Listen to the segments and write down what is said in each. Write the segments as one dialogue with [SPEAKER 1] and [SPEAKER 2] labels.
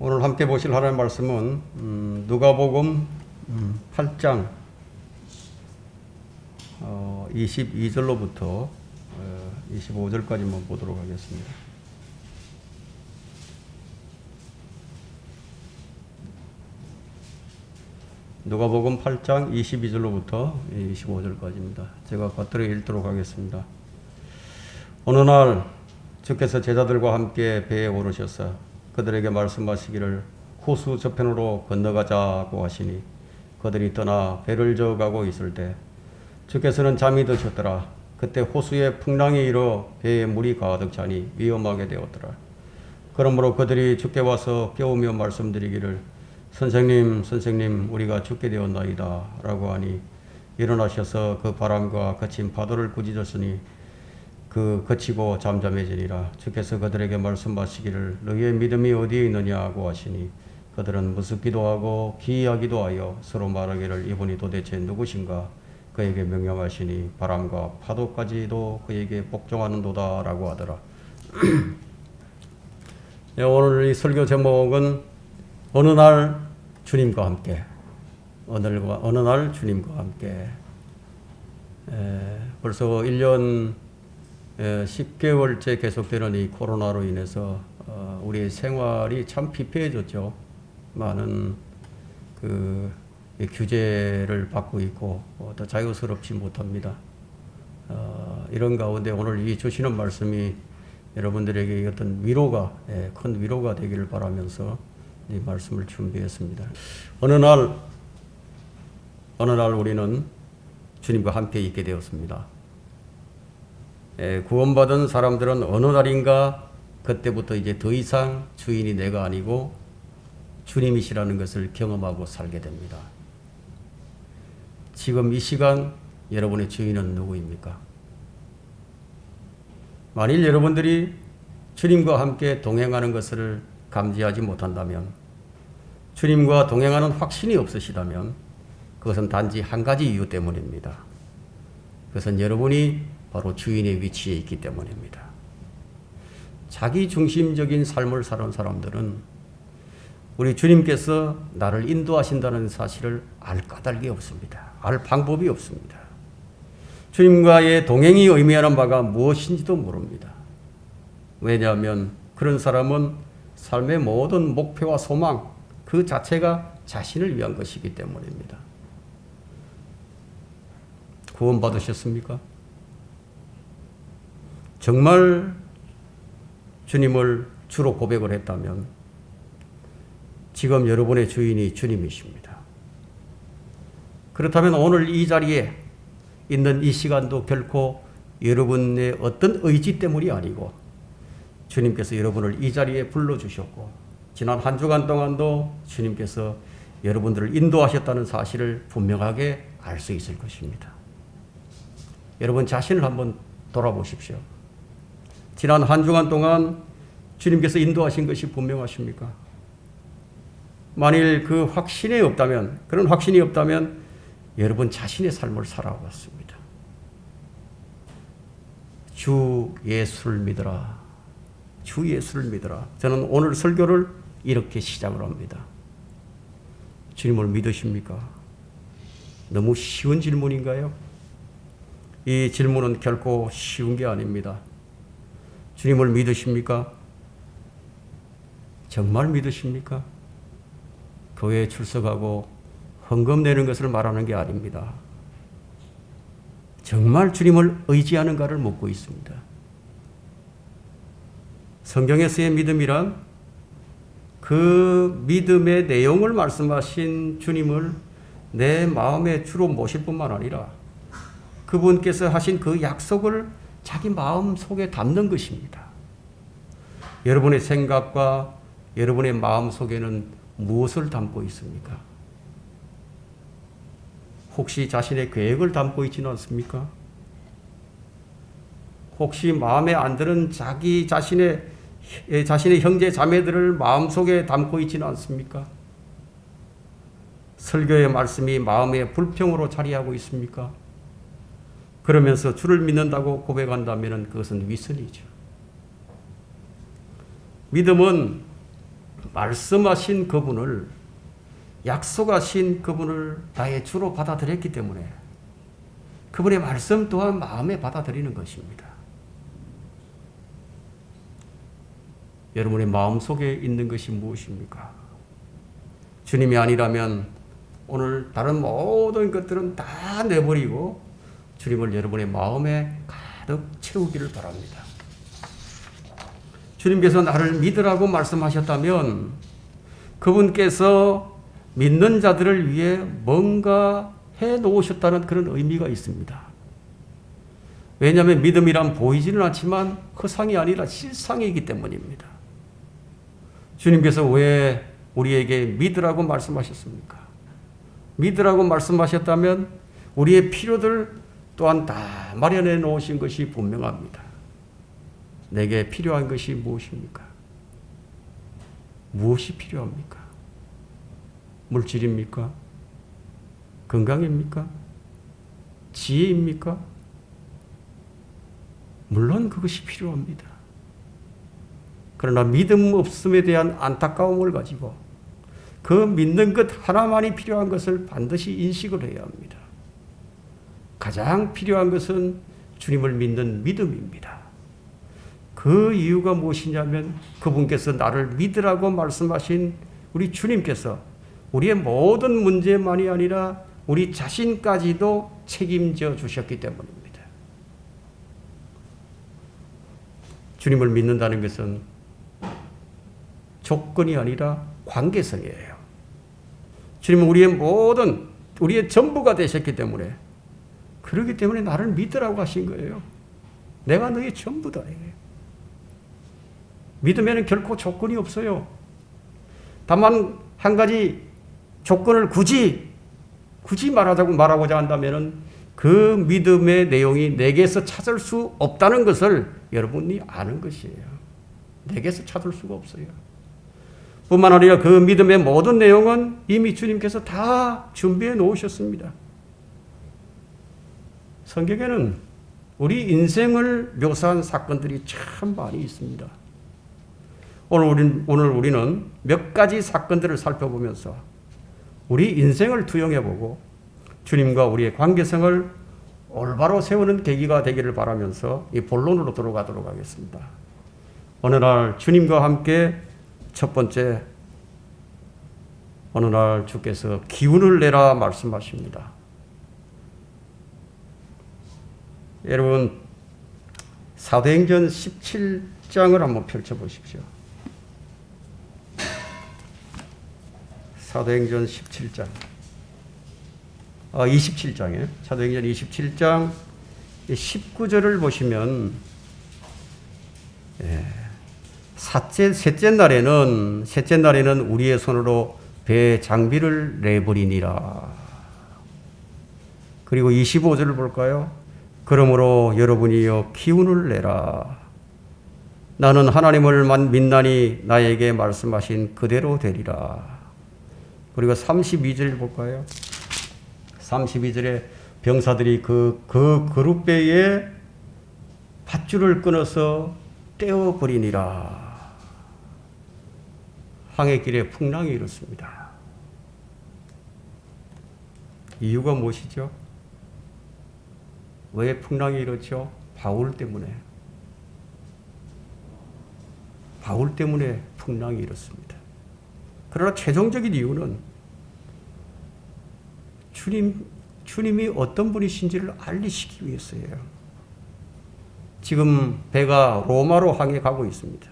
[SPEAKER 1] 오늘 함께 보실 하나님의 말씀은 누가복음 8장 22절로부터 25절까지만 보도록 하겠습니다. 누가복음 8장 22절로부터 25절까지입니다. 제가 겉들어 읽도록 하겠습니다. 어느 날 주께서 제자들과 함께 배에 오르셔서 그들에게 말씀하시기를 호수 저편으로 건너가자고 하시니 그들이 떠나 배를 저어가고 있을 때 주께서는 잠이 드셨더라. 그때 호수에 풍랑이 일어 배에 물이 가득 차니 위험하게 되었더라. 그러므로 그들이 주께 와서 깨우며 말씀드리기를 선생님 우리가 죽게 되었나이다 라고 하니 일어나셔서 그 바람과 거친 파도를 꾸짖었으니 그 거치고 잠잠해지니라. 주께서 그들에게 말씀하시기를 너희의 믿음이 어디에 있느냐고 하시니 그들은 무섭기도 하고 기이하기도 하여 서로 말하기를 이분이 도대체 누구신가. 그에게 명령하시니 바람과 파도까지도 그에게 복종하는도다 라고 하더라. 오늘 이 설교 제목은 어느 날 주님과 함께, 어느 날 주님과 함께. 벌써 1년 10개월째 계속되는 이 코로나로 인해서 우리의 생활이 참 피폐해졌죠. 많은 규제를 받고 있고 더 자유스럽지 못합니다. 이런 가운데 오늘 이 주시는 말씀이 여러분들에게 어떤 위로가, 큰 위로가 되기를 바라면서 이 말씀을 준비했습니다. 어느 날 우리는 주님과 함께 있게 되었습니다. 구원받은 사람들은 어느 날인가 그때부터 이제 더 이상 주인이 내가 아니고 주님이시라는 것을 경험하고 살게 됩니다. 지금 이 시간 여러분의 주인은 누구입니까? 만일 여러분들이 주님과 함께 동행하는 것을 감지하지 못한다면, 주님과 동행하는 확신이 없으시다면 그것은 단지 한 가지 이유 때문입니다. 그것은 여러분이 바로 주인의 위치에 있기 때문입니다. 자기 중심적인 삶을 사는 사람들은 우리 주님께서 나를 인도하신다는 사실을 알 까닭이 없습니다. 알 방법이 없습니다. 주님과의 동행이 의미하는 바가 무엇인지도 모릅니다. 왜냐하면 그런 사람은 삶의 모든 목표와 소망 그 자체가 자신을 위한 것이기 때문입니다. 구원받으셨습니까? 정말 주님을 주로 고백을 했다면 지금 여러분의 주인이 주님이십니다. 그렇다면 오늘 이 자리에 있는 이 시간도 결코 여러분의 어떤 의지 때문이 아니고 주님께서 여러분을 이 자리에 불러주셨고 지난 한 주간 동안도 주님께서 여러분들을 인도하셨다는 사실을 분명하게 알 수 있을 것입니다. 여러분 자신을 한번 돌아보십시오. 지난 한 주간 동안 주님께서 인도하신 것이 분명하십니까? 만일 그 확신이 없다면, 그런 확신이 없다면 여러분 자신의 삶을 살아왔습니다. 주 예수를 믿으라. 주 예수를 믿으라. 저는 오늘 설교를 이렇게 시작을 합니다. 주님을 믿으십니까? 너무 쉬운 질문인가요? 이 질문은 결코 쉬운 게 아닙니다. 주님을 믿으십니까? 정말 믿으십니까? 교회에 출석하고 헌금 내는 것을 말하는 게 아닙니다. 정말 주님을 의지하는가를 묻고 있습니다. 성경에서의 믿음이란 그 믿음의 내용을 말씀하신 주님을 내 마음의 주로 모실 뿐만 아니라 그분께서 하신 그 약속을 자기 마음 속에 담는 것입니다. 여러분의 생각과 여러분의 마음 속에는 무엇을 담고 있습니까? 혹시 자신의 계획을 담고 있지는 않습니까? 혹시 마음에 안 드는 자신의 형제 자매들을 마음속에 담고 있지는 않습니까? 설교의 말씀이 마음의 불평으로 자리하고 있습니까? 그러면서 주를 믿는다고 고백한다면 그것은 위선이죠. 믿음은 말씀하신 그분을, 약속하신 그분을 나의 주로 받아들였기 때문에 그분의 말씀 또한 마음에 받아들이는 것입니다. 여러분의 마음속에 있는 것이 무엇입니까? 주님이 아니라면 오늘 다른 모든 것들은 다 내버리고 주님을 여러분의 마음에 가득 채우기를 바랍니다. 주님께서 나를 믿으라고 말씀하셨다면 그분께서 믿는 자들을 위해 뭔가 해 놓으셨다는 그런 의미가 있습니다. 왜냐하면 믿음이란 보이지는 않지만 허상이 아니라 실상이기 때문입니다. 주님께서 왜 우리에게 믿으라고 말씀하셨습니까? 믿으라고 말씀하셨다면 우리의 필요들 또한 다 마련해 놓으신 것이 분명합니다. 내게 필요한 것이 무엇입니까? 무엇이 필요합니까? 물질입니까? 건강입니까? 지혜입니까? 물론 그것이 필요합니다. 그러나 믿음 없음에 대한 안타까움을 가지고 그 믿는 것 하나만이 필요한 것을 반드시 인식을 해야 합니다. 가장 필요한 것은 주님을 믿는 믿음입니다. 그 이유가 무엇이냐면 그분께서 나를 믿으라고 말씀하신 우리 주님께서 우리의 모든 문제만이 아니라 우리 자신까지도 책임져 주셨기 때문입니다. 주님을 믿는다는 것은 조건이 아니라 관계성이에요. 주님은 우리의 전부가 되셨기 때문에, 그렇기 때문에 나를 믿으라고 하신 거예요. 내가 너의 전부다. 믿음에는 결코 조건이 없어요. 다만 한 가지 조건을 굳이 말하고자 한다면 그 믿음의 내용이 내게서 찾을 수 없다는 것을 여러분이 아는 것이에요. 내게서 찾을 수가 없어요. 뿐만 아니라 그 믿음의 모든 내용은 이미 주님께서 다 준비해 놓으셨습니다. 성경에는 우리 인생을 묘사한 사건들이 참 많이 있습니다. 오늘 우리는 몇 가지 사건들을 살펴보면서 우리 인생을 투영해보고 주님과 우리의 관계성을 올바로 세우는 계기가 되기를 바라면서 이 본론으로 들어가도록 하겠습니다. 어느 날 주님과 함께 첫 번째, 어느 날 주께서 기운을 내라 말씀하십니다. 여러분, 사도행전 17장을 한번 펼쳐보십시오. 사도행전 17장. 27장에 사도행전 27장 19절을 보시면, 셋째 날에는 우리의 손으로 배 장비를 내버리니라. 그리고 25절을 볼까요? 그러므로 여러분이여 기운을 내라. 나는 하나님을 믿나니 나에게 말씀하신 그대로 되리라. 그리고 32절 볼까요? 32절에 병사들이 그 그룹배에 밧줄을 끊어서 떼어버리니라. 항해길에 풍랑이 일었습니다. 이유가 무엇이죠? 왜 풍랑이 일었죠? 바울 때문에 풍랑이 일었습니다. 그러나 최종적인 이유는 주님이 어떤 분이신지를 알리시기 위해서예요. 지금 배가 로마로 항해 가고 있습니다.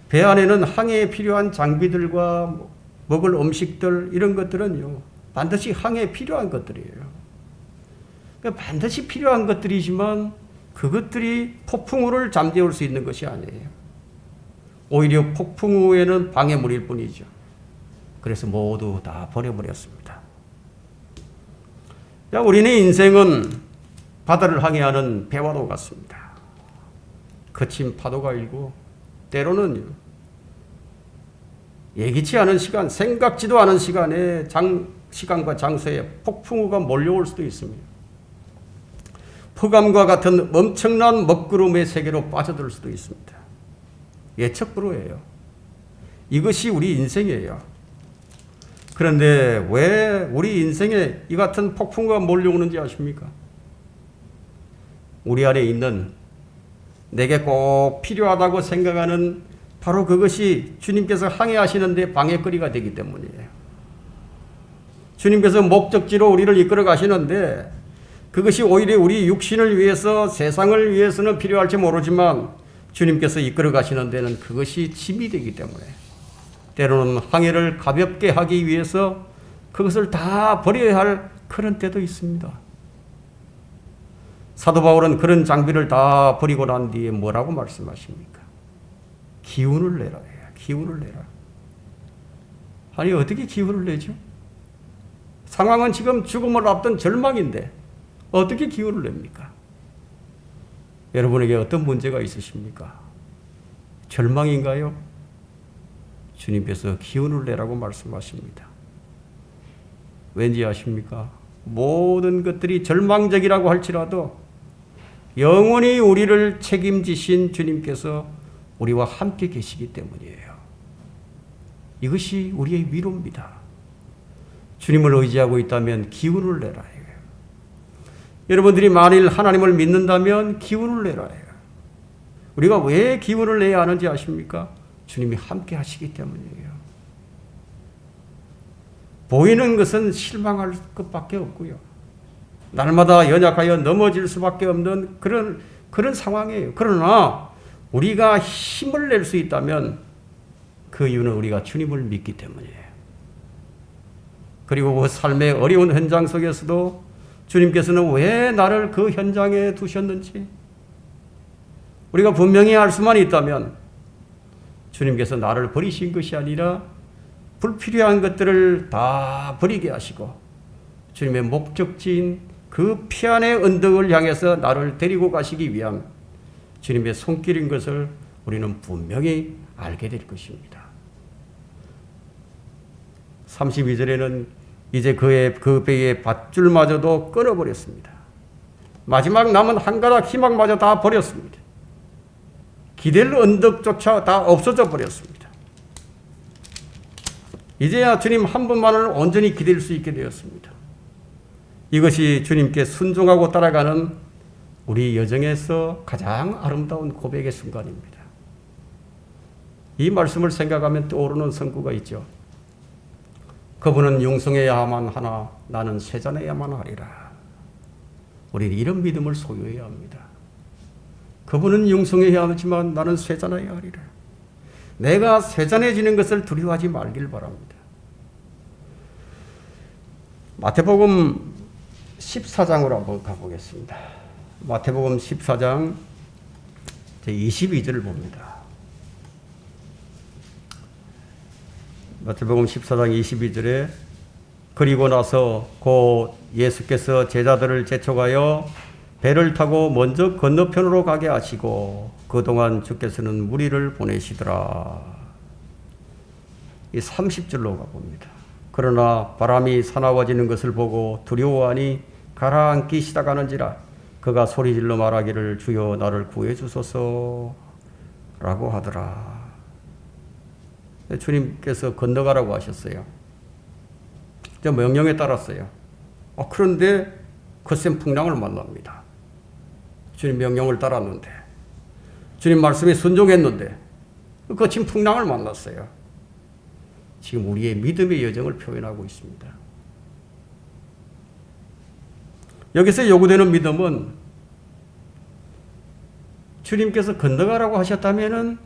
[SPEAKER 1] 배 안에는 항해에 필요한 장비들과 먹을 음식들, 이런 것들은요, 반드시 항해에 필요한 것들이에요. 그러니까 반드시 필요한 것들이지만 그것들이 폭풍우를 잠재울 수 있는 것이 아니에요. 오히려 폭풍우에는 방해물일 뿐이죠. 그래서 모두 다 버려버렸습니다. 우리의 인생은 바다를 항해하는 배와도 같습니다. 거친 파도가 일고 때로는 예기치 않은 시간, 생각지도 않은 시간과 장소에 폭풍우가 몰려올 수도 있습니다. 폭암과 같은 엄청난 먹구름의 세계로 빠져들 수도 있습니다. 예측 불허예요. 이것이 우리 인생이에요. 그런데 왜 우리 인생에 이 같은 폭풍과 몰려오는지 아십니까? 우리 안에 있는 내게 꼭 필요하다고 생각하는 바로 그것이 주님께서 항해하시는 데 방해거리가 되기 때문이에요. 주님께서 목적지로 우리를 이끌어 가시는데 그것이 오히려 우리 육신을 위해서 세상을 위해서는 필요할지 모르지만 주님께서 이끌어 가시는 데는 그것이 짐이 되기 때문에 때로는 항해를 가볍게 하기 위해서 그것을 다 버려야 할 그런 때도 있습니다. 사도 바울은 그런 장비를 다 버리고 난 뒤에 뭐라고 말씀하십니까? 기운을 내라 해요. 기운을 내라. 아니 어떻게 기운을 내죠? 상황은 지금 죽음을 앞둔 절망인데 어떻게 기운을 냅니까? 여러분에게 어떤 문제가 있으십니까? 절망인가요? 주님께서 기운을 내라고 말씀하십니다. 왠지 아십니까? 모든 것들이 절망적이라고 할지라도 영원히 우리를 책임지신 주님께서 우리와 함께 계시기 때문이에요. 이것이 우리의 위로입니다. 주님을 의지하고 있다면 기운을 내라 해요. 여러분들이 만일 하나님을 믿는다면 기운을 내라 해요. 우리가 왜 기운을 내야 하는지 아십니까? 주님이 함께 하시기 때문이에요. 보이는 것은 실망할 것밖에 없고요. 날마다 연약하여 넘어질 수밖에 없는 그런 상황이에요. 그러나 우리가 힘을 낼 수 있다면 그 이유는 우리가 주님을 믿기 때문이에요. 그리고 그 삶의 어려운 현장 속에서도 주님께서는 왜 나를 그 현장에 두셨는지 우리가 분명히 알 수만 있다면 주님께서 나를 버리신 것이 아니라 불필요한 것들을 다 버리게 하시고 주님의 목적지인 그 피안의 언덕을 향해서 나를 데리고 가시기 위한 주님의 손길인 것을 우리는 분명히 알게 될 것입니다. 32절에는 이제 그 배의 밧줄마저도 끊어버렸습니다. 마지막 남은 한 가닥 희망마저 다 버렸습니다. 기댈 언덕조차 다 없어져 버렸습니다. 이제야 주님 한 분만을 온전히 기댈 수 있게 되었습니다. 이것이 주님께 순종하고 따라가는 우리 여정에서 가장 아름다운 고백의 순간입니다. 이 말씀을 생각하면 떠오르는 선구가 있죠. 그분은 융성해야만 하나 나는 쇠잔해야만 하리라. 우리는 이런 믿음을 소유해야 합니다. 그분은 융성해야 하지만 나는 쇠잔해야 하리라. 내가 쇠잔해지는 것을 두려워하지 말길 바랍니다. 마태복음 14장으로 한번 가보겠습니다. 마태복음 14장 22절을 봅니다. 마태복음 14장 22절에 그리고 나서 곧 예수께서 제자들을 재촉하여 배를 타고 먼저 건너편으로 가게 하시고 그동안 주께서는 무리를 보내시더라. 이 30절로 가봅니다. 그러나 바람이 사나워지는 것을 보고 두려워하니 가라앉기 시작하는지라 그가 소리질러 말하기를 주여 나를 구해 주소서 라고 하더라. 주님께서 건너가라고 하셨어요. 명령에 따랐어요. 그런데 거센 풍랑을 만납니다. 주님 명령을 따랐는데 주님 말씀에 순종했는데 거친 풍랑을 만났어요. 지금 우리의 믿음의 여정을 표현하고 있습니다. 여기서 요구되는 믿음은 주님께서 건너가라고 하셨다면은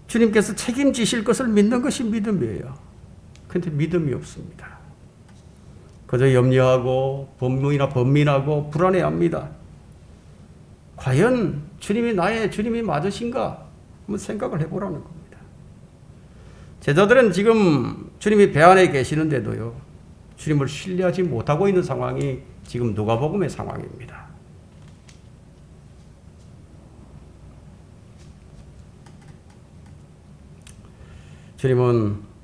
[SPEAKER 1] 주님께서 책임지실 것을 믿는 것이 믿음이에요. 그런데 믿음이 없습니다. 그저 염려하고 번민하고 불안해합니다. 과연 주님이 나의 주님이 맞으신가? 한번 생각을 해보라는 겁니다. 제자들은 지금 주님이 배 안에 계시는데도요, 주님을 신뢰하지 못하고 있는 상황이 지금 누가복음의 상황입니다. 주님은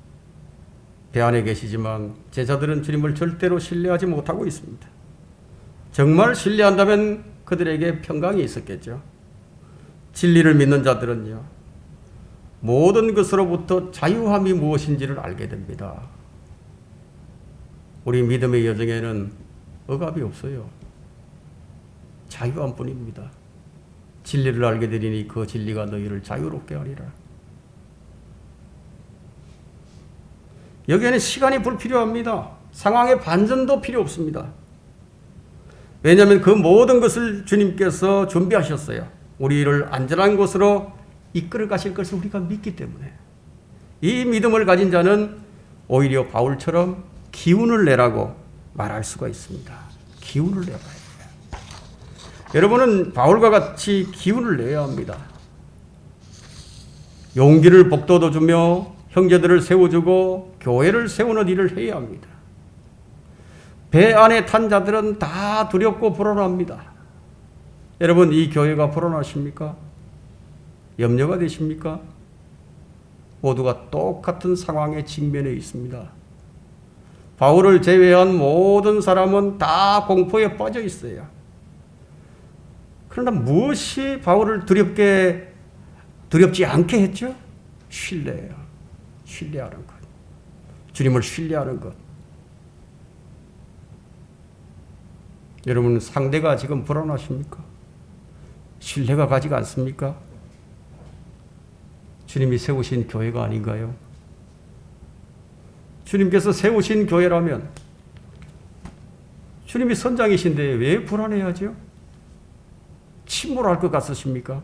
[SPEAKER 1] 배 안에 계시지만 제자들은 주님을 절대로 신뢰하지 못하고 있습니다. 정말 신뢰한다면 그들에게 평강이 있었겠죠. 진리를 믿는 자들은요, 모든 것으로부터 자유함이 무엇인지를 알게 됩니다. 우리 믿음의 여정에는 억압이 없어요. 자유함 뿐입니다. 진리를 알게 되리니 그 진리가 너희를 자유롭게 하리라. 여기에는 시간이 불필요합니다. 상황의 반전도 필요 없습니다. 왜냐하면 그 모든 것을 주님께서 준비하셨어요. 우리를 안전한 곳으로 이끌어 가실 것을 우리가 믿기 때문에. 이 믿음을 가진 자는 오히려 바울처럼 기운을 내라고 말할 수가 있습니다. 기운을 내봐야 돼요. 여러분은 바울과 같이 기운을 내야 합니다. 용기를 북돋워주며 형제들을 세워주고 교회를 세우는 일을 해야 합니다. 배 안에 탄 자들은 다 두렵고 불안합니다. 여러분, 이 교회가 불안하십니까? 염려가 되십니까? 모두가 똑같은 상황에 직면해 있습니다. 바울을 제외한 모든 사람은 다 공포에 빠져 있어요. 그러나 무엇이 바울을 두렵지 않게 했죠? 신뢰예요. 신뢰하는 것. 주님을 신뢰하는 것. 여러분, 상대가 지금 불안하십니까? 신뢰가 가지가 않습니까? 주님이 세우신 교회가 아닌가요? 주님께서 세우신 교회라면 주님이 선장이신데 왜 불안해하죠? 침몰할 것 같으십니까?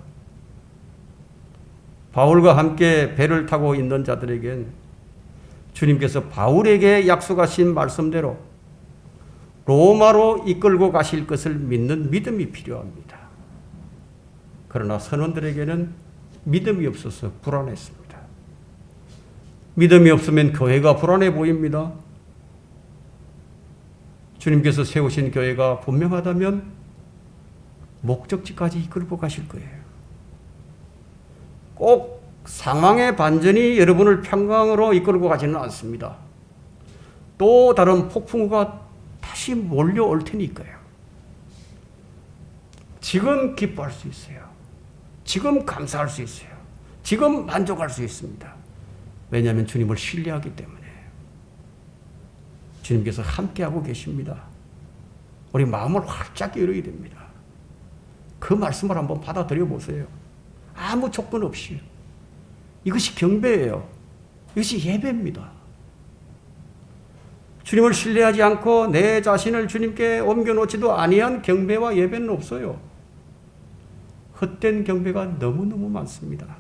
[SPEAKER 1] 바울과 함께 배를 타고 있는 자들에겐 주님께서 바울에게 약속하신 말씀대로 로마로 이끌고 가실 것을 믿는 믿음이 필요합니다. 그러나 선원들에게는 믿음이 없어서 불안했습니다. 믿음이 없으면 교회가 불안해 보입니다. 주님께서 세우신 교회가 분명하다면 목적지까지 이끌고 가실 거예요. 꼭 상황의 반전이 여러분을 평강으로 이끌고 가지는 않습니다. 또 다른 폭풍우가 다시 몰려올 테니까요. 지금 기뻐할 수 있어요. 지금 감사할 수 있어요. 지금 만족할 수 있습니다. 왜냐하면 주님을 신뢰하기 때문에. 주님께서 함께하고 계십니다. 우리 마음을 활짝 열어야 됩니다. 그 말씀을 한번 받아들여 보세요. 아무 조건 없이. 이것이 경배예요. 이것이 예배입니다. 주님을 신뢰하지 않고 내 자신을 주님께 옮겨놓지도 아니한 경배와 예배는 없어요. 헛된 경배가 너무너무 많습니다.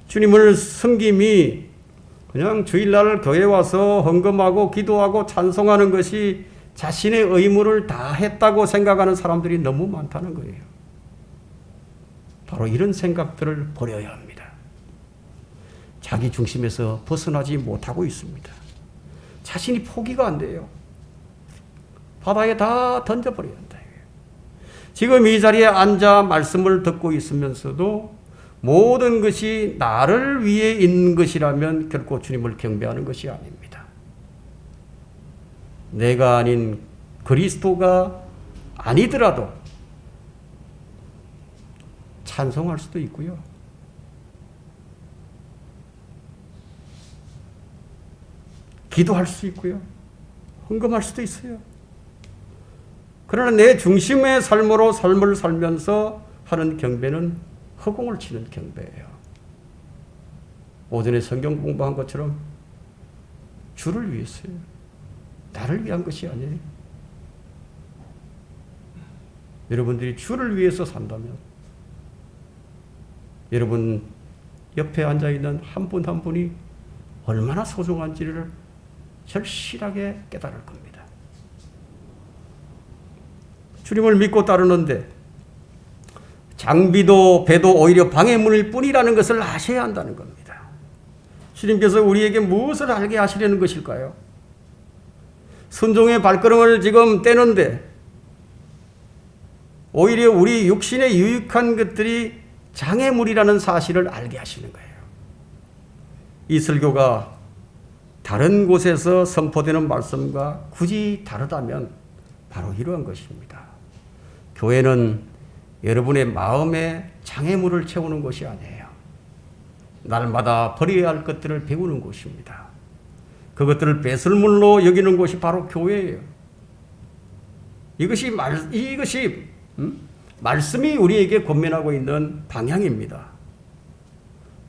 [SPEAKER 1] 주님을 섬김이 그냥 주일날 교회 와서 헌금하고 기도하고 찬송하는 것이 자신의 의무를 다 했다고 생각하는 사람들이 너무 많다는 거예요. 바로 이런 생각들을 버려야 합니다. 자기 중심에서 벗어나지 못하고 있습니다. 자신이 포기가 안 돼요. 바다에 다 던져버려야 한다. 지금 이 자리에 앉아 말씀을 듣고 있으면서도 모든 것이 나를 위해 있는 것이라면 결코 주님을 경배하는 것이 아닙니다. 내가 아닌 그리스도가 아니더라도 찬송할 수도 있고요. 기도할 수 있고요. 헌금할 수도 있어요. 그러나 내 중심의 삶으로 삶을 살면서 하는 경배는 허공을 치는 경배예요. 오전에 성경 공부한 것처럼 주를 위해서요. 나를 위한 것이 아니에요. 여러분들이 주를 위해서 산다면 여러분 옆에 앉아있는 한 분 한 분이 얼마나 소중한지를 절실하게 깨달을 겁니다. 주님을 믿고 따르는데 장비도 배도 오히려 방해물일 뿐이라는 것을 아셔야 한다는 겁니다. 주님께서 우리에게 무엇을 알게 하시려는 것일까요? 순종의 발걸음을 지금 떼는데 오히려 우리 육신에 유익한 것들이 장애물이라는 사실을 알게 하시는 거예요. 이 설교가 다른 곳에서 선포되는 말씀과 굳이 다르다면 바로 이러한 것입니다. 교회는 여러분의 마음에 장애물을 채우는 것이 아니에요. 날마다 버려야 할 것들을 배우는 곳입니다. 그것들을 배설물로 여기는 곳이 바로 교회예요. 이것이 말씀이 우리에게 권면하고 있는 방향입니다.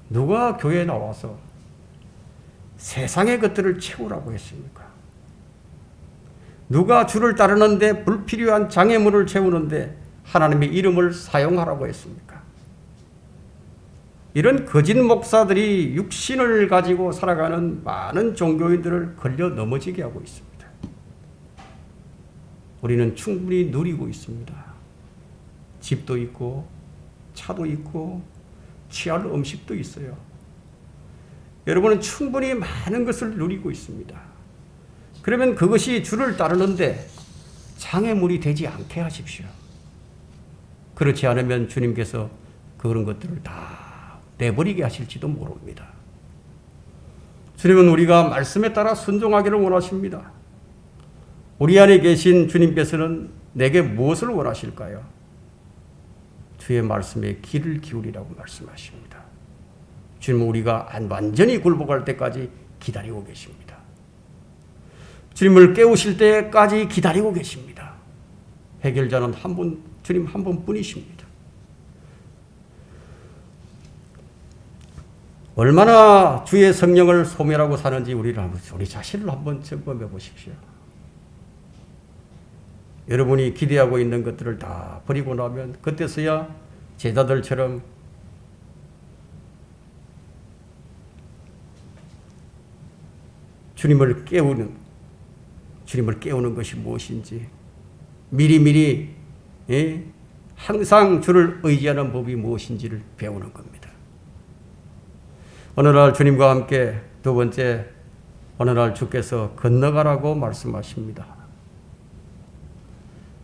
[SPEAKER 1] 누가 교회에 나와서 세상의 것들을 채우라고 했습니까? 누가 주를 따르는데 불필요한 장애물을 채우는데 하나님의 이름을 사용하라고 했습니까? 이런 거짓 목사들이 육신을 가지고 살아가는 많은 종교인들을 걸려 넘어지게 하고 있습니다. 우리는 충분히 누리고 있습니다. 집도 있고 차도 있고 취할 음식도 있어요. 여러분은 충분히 많은 것을 누리고 있습니다. 그러면 그것이 주를 따르는데 장애물이 되지 않게 하십시오. 그렇지 않으면 주님께서 그런 것들을 다 내버리게 하실지도 모릅니다. 주님은 우리가 말씀에 따라 순종하기를 원하십니다. 우리 안에 계신 주님께서는 내게 무엇을 원하실까요? 주의 말씀에 귀를 기울이라고 말씀하십니다. 주님은 우리가 완전히 굴복할 때까지 기다리고 계십니다. 주님을 깨우실 때까지 기다리고 계십니다. 해결자는 한 분, 주님 한 분뿐이십니다. 얼마나 주의 성령을 소멸하고 사는지 우리 자신을 한번 점검해 보십시오. 여러분이 기대하고 있는 것들을 다 버리고 나면 그때서야 제자들처럼 주님을 깨우는 것이 무엇인지 미리미리 항상 주를 의지하는 법이 무엇인지를 배우는 겁니다. 어느 날 주님과 함께 두 번째, 어느 날 주께서 건너가라고 말씀하십니다.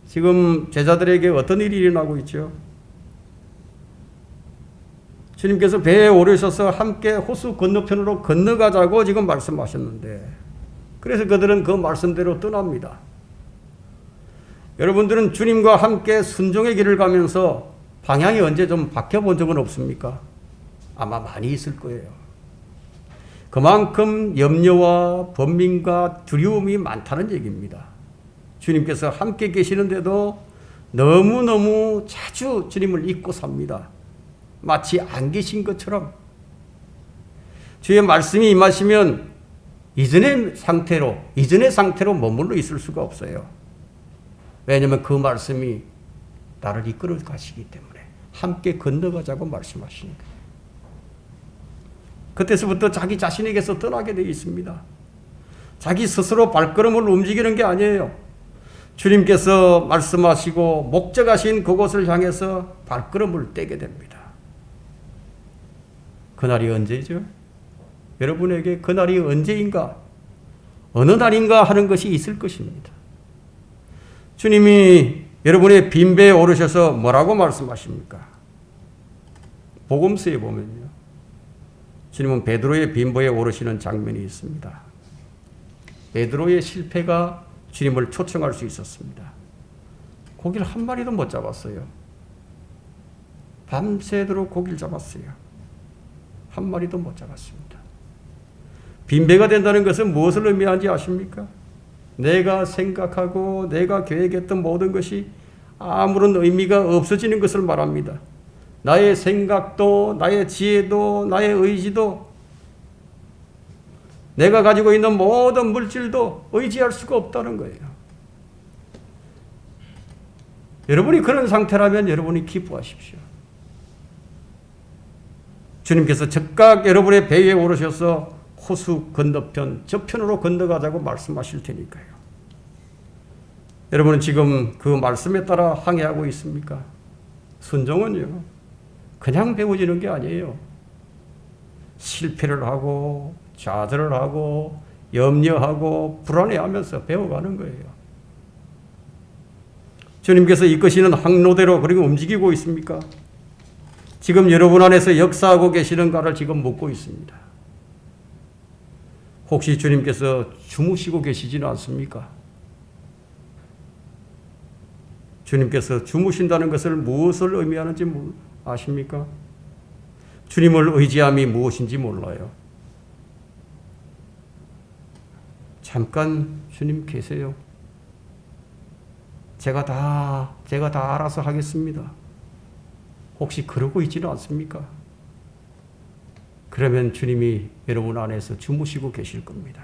[SPEAKER 1] 지금 제자들에게 어떤 일이 일어나고 있죠? 주님께서 배에 오르셔서 함께 호수 건너편으로 건너가자고 지금 말씀하셨는데, 그래서 그들은 그 말씀대로 떠납니다. 여러분들은 주님과 함께 순종의 길을 가면서 방향이 언제 좀 바뀌어본 적은 없습니까? 아마 많이 있을 거예요. 그만큼 염려와 번민과 두려움이 많다는 얘기입니다. 주님께서 함께 계시는데도 너무너무 자주 주님을 잊고 삽니다. 마치 안 계신 것처럼. 주의 말씀이 임하시면 이전의 상태로 머물러 있을 수가 없어요. 왜냐하면 그 말씀이 나를 이끌어 가시기 때문에 함께 건너가자고 말씀하시니까. 그때서부터 자기 자신에게서 떠나게 되어 있습니다. 자기 스스로 발걸음을 움직이는 게 아니에요. 주님께서 말씀하시고 목적하신 그곳을 향해서 발걸음을 떼게 됩니다. 그날이 언제죠? 여러분에게 그날이 언제인가, 어느 날인가 하는 것이 있을 것입니다. 주님이 여러분의 빈배에 오르셔서 뭐라고 말씀하십니까? 복음서에 보면요, 주님은 베드로의 빈보에 오르시는 장면이 있습니다. 베드로의 실패가 주님을 초청할 수 있었습니다. 고기를 한 마리도 못 잡았어요. 밤새도록 고기를 잡았어요. 한 마리도 못 잡았습니다. 빈배가 된다는 것은 무엇을 의미하는지 아십니까? 내가 생각하고 내가 계획했던 모든 것이 아무런 의미가 없어지는 것을 말합니다. 나의 생각도, 나의 지혜도, 나의 의지도, 내가 가지고 있는 모든 물질도 의지할 수가 없다는 거예요. 여러분이 그런 상태라면 여러분이 기뻐하십시오. 주님께서 즉각 여러분의 배에 오르셔서 호수 건너편, 저편으로 건너가자고 말씀하실 테니까요. 여러분은 지금 그 말씀에 따라 항해하고 있습니까? 순종은요, 그냥 배워지는 게 아니에요. 실패를 하고 좌절을 하고 염려하고 불안해하면서 배워가는 거예요. 주님께서 이끄시는 항로대로 그리고 움직이고 있습니까? 지금 여러분 안에서 역사하고 계시는가를 지금 묻고 있습니다. 혹시 주님께서 주무시고 계시지는 않습니까? 주님께서 주무신다는 것을 무엇을 의미하는지 아십니까? 주님을 의지함이 무엇인지 몰라요. 잠깐 주님 계세요. 제가 다 알아서 하겠습니다. 혹시 그러고 있지는 않습니까? 그러면 주님이 여러분 안에서 주무시고 계실 겁니다.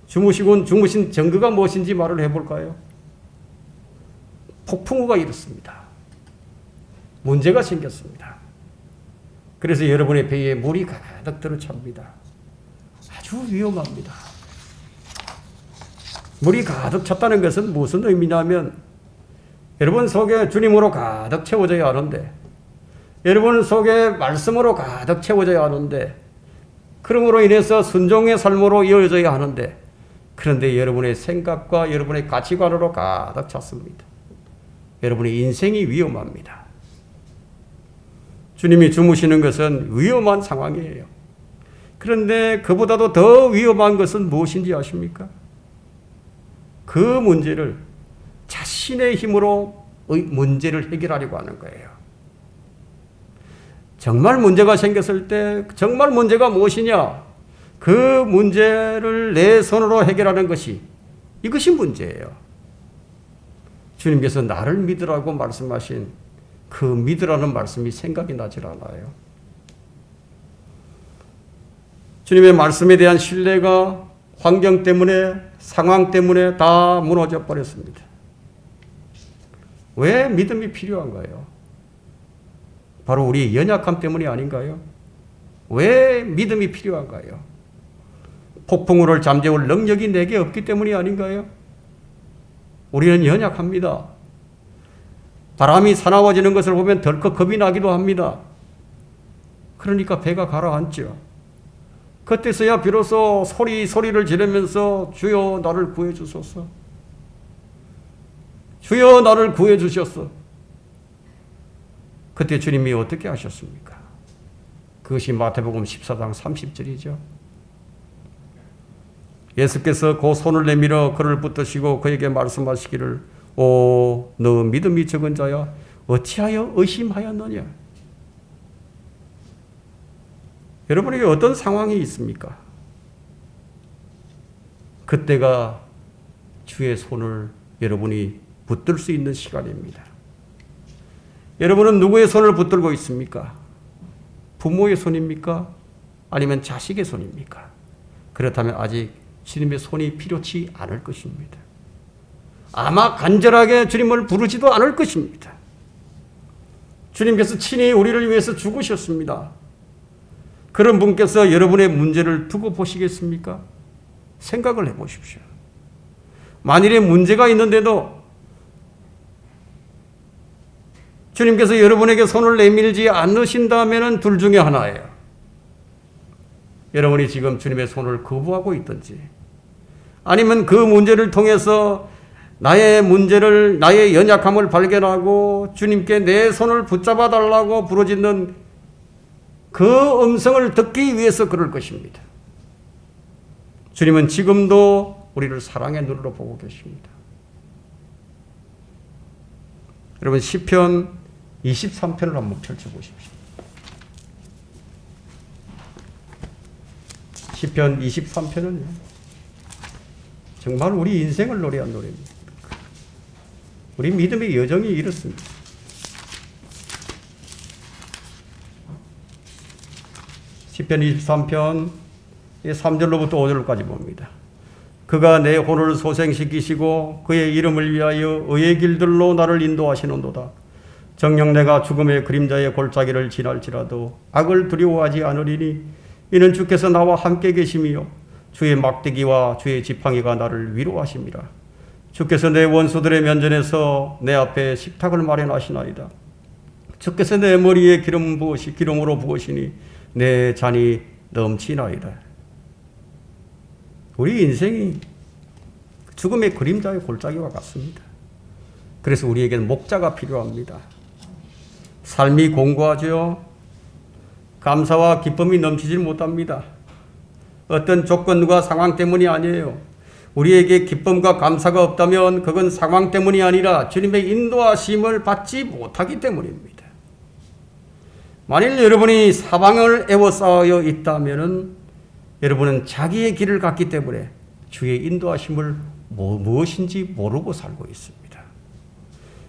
[SPEAKER 1] 주무신 증거가 무엇인지 말을 해볼까요? 폭풍우가 일었습니다. 문제가 생겼습니다. 그래서 여러분의 배에 물이 가득 들어찹니다. 아주 위험합니다. 물이 가득 찼다는 것은 무슨 의미냐면 여러분 속에 주님으로 가득 채워져야 하는데, 여러분 속에 말씀으로 가득 채워져야 하는데, 그러므로 인해서 순종의 삶으로 이어져야 하는데, 그런데 여러분의 생각과 여러분의 가치관으로 가득 찼습니다. 여러분의 인생이 위험합니다. 주님이 주무시는 것은 위험한 상황이에요. 그런데 그보다도 더 위험한 것은 무엇인지 아십니까? 그 문제를 자신의 힘으로 문제를 해결하려고 하는 거예요. 정말 문제가 생겼을 때 정말 문제가 무엇이냐? 그 문제를 내 손으로 해결하는 것이, 이것이 문제예요. 주님께서 나를 믿으라고 말씀하신 그 믿으라는 말씀이 생각이 나질 않아요. 주님의 말씀에 대한 신뢰가 환경 때문에, 상황 때문에 다 무너져 버렸습니다. 왜 믿음이 필요한가요? 바로 우리의 연약함 때문이 아닌가요? 왜 믿음이 필요한가요? 폭풍우를 잠재울 능력이 내게 없기 때문이 아닌가요? 우리는 연약합니다. 바람이 사나워지는 것을 보면 덜컥 겁이 나기도 합니다. 그러니까 배가 가라앉죠. 그때서야 비로소 소리를 지르면서 주여 나를 구해 주소서. 주여 나를 구해 주셨어. 그때 주님이 어떻게 하셨습니까? 그것이 마태복음 14장 30절이죠. 예수께서 그 손을 내밀어 그를 붙드시고 그에게 말씀하시기를, 오, 너 믿음이 적은 자야, 어찌하여 의심하였느냐? 여러분에게 어떤 상황이 있습니까? 그때가 주의 손을 여러분이 붙들 수 있는 시간입니다. 여러분은 누구의 손을 붙들고 있습니까? 부모의 손입니까? 아니면 자식의 손입니까? 그렇다면 아직 주님의 손이 필요치 않을 것입니다. 아마 간절하게 주님을 부르지도 않을 것입니다. 주님께서 친히 우리를 위해서 죽으셨습니다. 그런 분께서 여러분의 문제를 두고 보시겠습니까? 생각을 해보십시오. 만일에 문제가 있는데도 주님께서 여러분에게 손을 내밀지 않으신다면 둘 중에 하나예요. 여러분이 지금 주님의 손을 거부하고 있든지, 아니면 그 문제를 통해서 나의 문제를, 나의 연약함을 발견하고 주님께 내 손을 붙잡아 달라고 부르짖는 그 음성을 듣기 위해서 그럴 것입니다. 주님은 지금도 우리를 사랑의 눈으로 보고 계십니다. 여러분, 시편 23편을 한번 펼쳐보십시오. 시편 23편은요, 정말 우리 인생을 노래한 노래입니다. 우리 믿음의 여정이 이렇습니다. 시편 23편 3절로부터 5절까지 봅니다. 그가 내 혼을 소생시키시고 그의 이름을 위하여 의의 길들로 나를 인도하시는도다. 정녕 내가 죽음의 그림자의 골짜기를 지날지라도 악을 두려워하지 않으리니 이는 주께서 나와 함께 계심이요 주의 막대기와 주의 지팡이가 나를 위로하심이라. 주께서 내 원수들의 면전에서 내 앞에 식탁을 마련하시나이다. 주께서 내 머리에 기름으로 부으시니 내 잔이 넘치나이다. 우리 인생이 죽음의 그림자의 골짜기와 같습니다. 그래서 우리에게는 목자가 필요합니다. 삶이 공고하죠. 감사와 기쁨이 넘치질 못합니다. 어떤 조건과 상황 때문이 아니에요. 우리에게 기쁨과 감사가 없다면 그건 상황 때문이 아니라 주님의 인도하심을 받지 못하기 때문입니다. 만일 여러분이 사방을 에워싸여 있다면은 여러분은 자기의 길을 갔기 때문에 주의 인도하심을 무엇인지 모르고 살고 있습니다.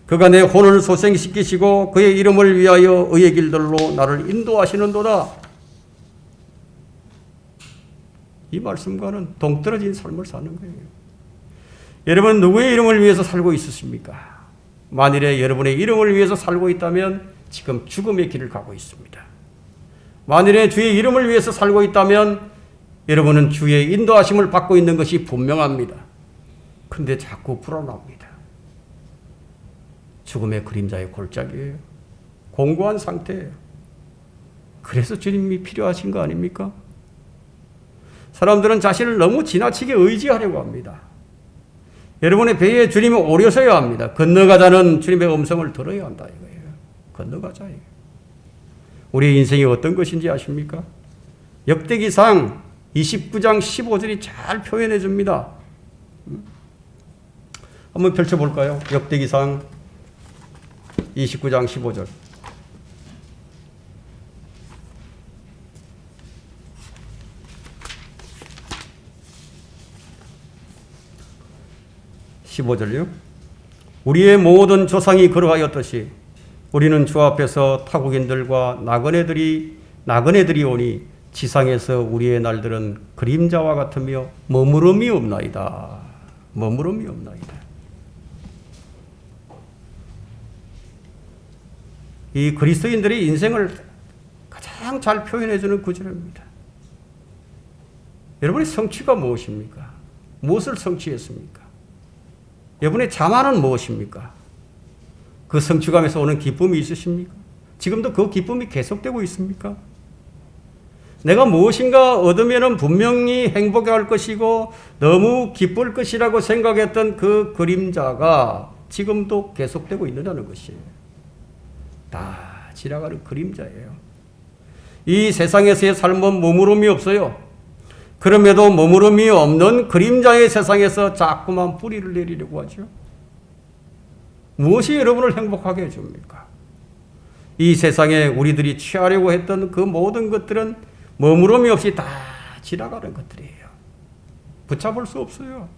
[SPEAKER 1] 그가 내 혼을 소생시키시고 그의 이름을 위하여 의의 길들로 나를 인도하시는도다. 이 말씀과는 동떨어진 삶을 사는 거예요. 여러분 누구의 이름을 위해서 살고 있으십니까? 만일에 여러분의 이름을 위해서 살고 있다면 지금 죽음의 길을 가고 있습니다. 만일에 주의 이름을 위해서 살고 있다면 여러분은 주의 인도하심을 받고 있는 것이 분명합니다. 근데 자꾸 불안합니다. 죽음의 그림자의 골짜기예요. 공고한 상태예요. 그래서 주님이 필요하신 거 아닙니까? 사람들은 자신을 너무 지나치게 의지하려고 합니다. 여러분의 배에 주님이 오려서야 합니다. 건너가자는 주님의 음성을 들어야 한다 이거예요. 건너가자. 우리의 인생이 어떤 것인지 아십니까? 역대기상 29장 15절이 잘 표현해 줍니다. 한번 펼쳐볼까요? 역대기상 29장 15절. 우리의 모든 조상이 그러하였듯이 우리는 주 앞에서 타국인들과 나그네들이 오니 지상에서 우리의 날들은 그림자와 같으며 머무름이 없나이다. 머무름이 없나이다. 이 그리스도인들의 인생을 가장 잘 표현해주는 구절입니다. 여러분의 성취가 무엇입니까? 무엇을 성취했습니까? 여러분의 자만은 무엇입니까? 그 성취감에서 오는 기쁨이 있으십니까? 지금도 그 기쁨이 계속되고 있습니까? 내가 무엇인가 얻으면 분명히 행복할 것이고 너무 기쁠 것이라고 생각했던 그 그림자가 지금도 계속되고 있느냐는 것이에요. 다 지나가는 그림자예요. 이 세상에서의 삶은 머무름이 없어요. 그럼에도 머무름이 없는 그림자의 세상에서 자꾸만 뿌리를 내리려고 하죠. 무엇이 여러분을 행복하게 해줍니까? 이 세상에 우리들이 취하려고 했던 그 모든 것들은 머무름이 없이 다 지나가는 것들이에요. 붙잡을 수 없어요.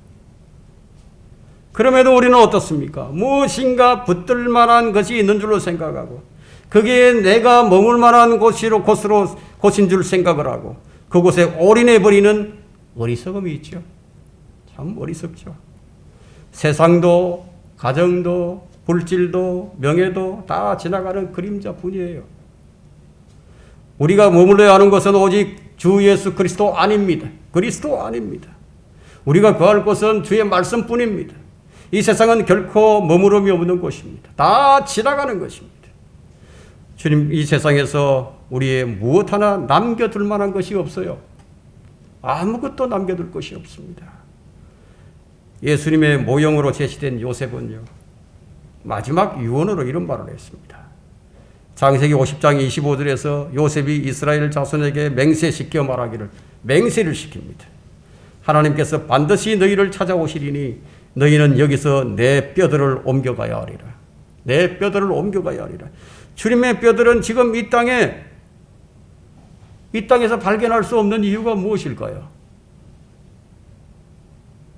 [SPEAKER 1] 그럼에도 우리는 어떻습니까? 무엇인가 붙들 만한 것이 있는 줄로 생각하고 그게 내가 머물 만한 곳인 줄 생각을 하고 그곳에 올인해버리는 어리석음이 있죠. 참 어리석죠. 세상도 가정도 물질도 명예도 다 지나가는 그림자뿐이에요. 우리가 머물러야 하는 것은 오직 주 예수 그리스도 아닙니다. 그리스도 아닙니다. 우리가 거할 곳은 주의 말씀뿐입니다. 이 세상은 결코 머무름이 없는 곳입니다. 다 지나가는 것입니다. 주님, 이 세상에서 우리의 무엇 하나 남겨둘 만한 것이 없어요. 아무것도 남겨둘 것이 없습니다. 예수님의 모형으로 제시된 요셉은요, 마지막 유언으로 이런 말을 했습니다. 창세기 50장 25절에서 요셉이 이스라엘 자손에게 맹세시켜 말하기를, 맹세를 시킵니다. 하나님께서 반드시 너희를 찾아오시리니 너희는 여기서 내 뼈들을 옮겨가야 하리라. 내 뼈들을 옮겨가야 하리라. 주님의 뼈들은 지금 이 땅에서 발견할 수 없는 이유가 무엇일까요?